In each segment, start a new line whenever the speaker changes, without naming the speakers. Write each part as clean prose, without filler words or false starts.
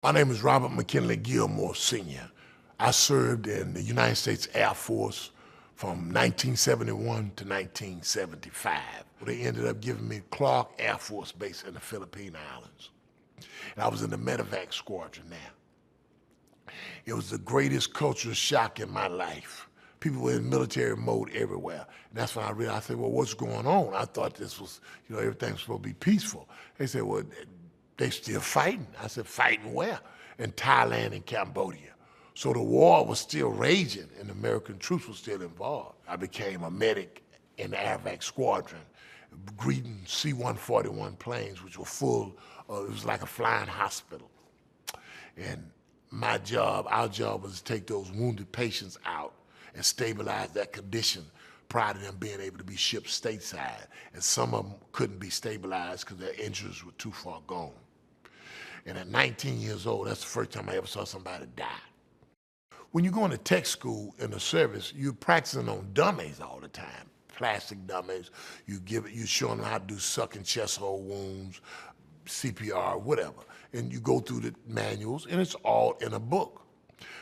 My name is Robert McKinley Gilmore, Sr. I served in the United States Air Force from 1971 to 1975. They ended up giving me Clark Air Force Base in the Philippine Islands. And I was in the medevac squadron there. It was the greatest cultural shock in my life. People were in military mode everywhere. And that's when I realized, I said, well, what's going on? I thought this was, everything's supposed to be peaceful. They said, well, they still fighting. I said, fighting where? In Thailand and Cambodia. So the war was still raging and American troops were still involved. I became a medic in the AirVac squadron, greeting C-141 planes, which were full, it was like a flying hospital. And my job, our job was to take those wounded patients out and stabilize that condition prior to them being able to be shipped stateside. And some of them couldn't be stabilized because their injuries were too far gone. And at 19 years old, that's the first time I ever saw somebody die. When you go into tech school in the service, you're practicing on dummies all the time, plastic dummies. You're showing them how to do sucking chest hole wounds, CPR, whatever. And you go through the manuals, and it's all in a book.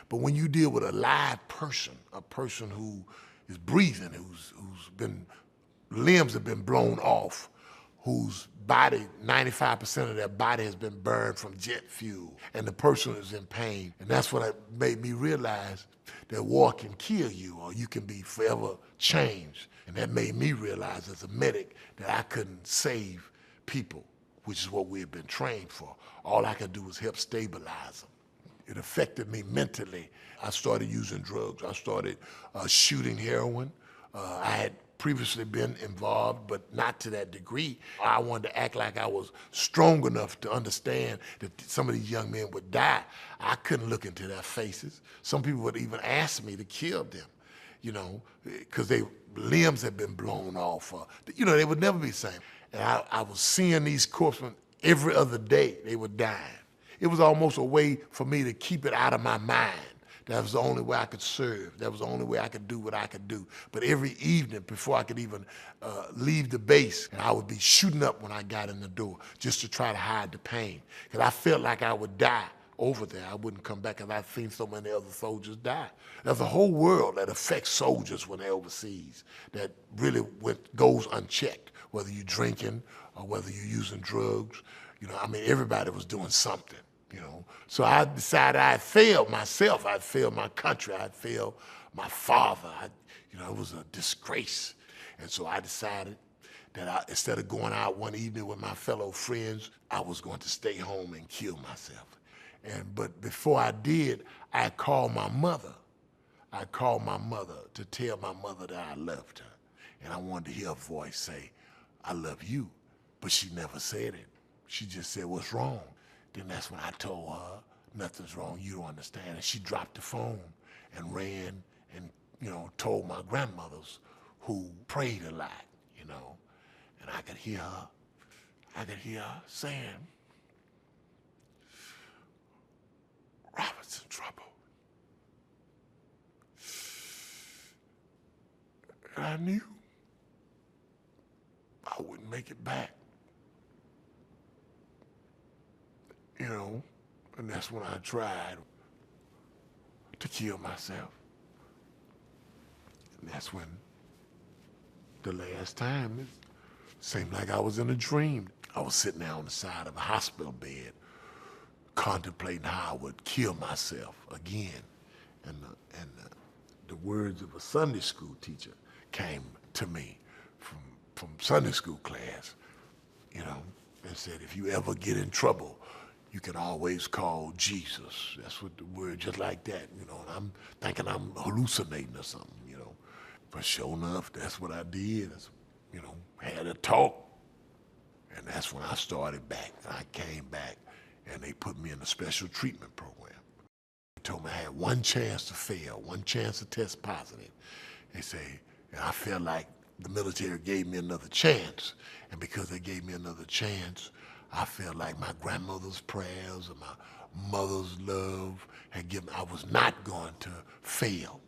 But when you deal with a live person, a person who is breathing, whose limbs have been blown off, whose body, 95% of their body has been burned from jet fuel, and the person is in pain. And that's what made me realize that war can kill you, or you can be forever changed. And that made me realize as a medic that I couldn't save people, which is what we had been trained for. All I could do was help stabilize them. It affected me mentally. I started using drugs. I started shooting heroin. I had previously been involved, but not to that degree. I wanted to act like I was strong enough to understand that some of these young men would die. I couldn't look into their faces. Some people would even ask me to kill them, because their limbs had been blown off. They would never be the same. And I was seeing these corpsmen every other day. They were dying. It was almost a way for me to keep it out of my mind. That was the only way I could serve. That was the only way I could do what I could do. But every evening, before I could even leave the base, I would be shooting up when I got in the door just to try to hide the pain. Because I felt like I would die over there. I wouldn't come back because I'd seen so many other soldiers die. There's a whole world that affects soldiers when they're overseas that really goes unchecked, whether you're drinking or whether you're using drugs. Everybody was doing something. So I decided I had failed myself, I'd failed my country, I'd failed my father. It was a disgrace. And so I decided that instead of going out one evening with my fellow friends, I was going to stay home and kill myself. But before I did, I called my mother. I called my mother to tell my mother that I loved her. And I wanted to hear her voice say, I love you. But she never said it. She just said, what's wrong? Then that's when I told her, nothing's wrong, you don't understand. And she dropped the phone and ran and, told my grandmothers who prayed a lot, and I could hear her saying, Robert's in trouble. And I knew I wouldn't make it back. And that's when I tried to kill myself. And that's when the last time, it seemed like I was in a dream. I was sitting there on the side of a hospital bed, contemplating how I would kill myself again. And the words of a Sunday school teacher came to me from Sunday school class, and said, if you ever get in trouble, you can always call Jesus. That's what the word, just like that, and I'm thinking I'm hallucinating or something, But sure enough, that's what I did, had a talk. And that's when I started back. I came back, and they put me in a special treatment program. They told me I had one chance to fail, one chance to test positive. They say, and I felt like the military gave me another chance. And because they gave me another chance, I felt like my grandmother's prayers and my mother's love had given, I was not going to fail.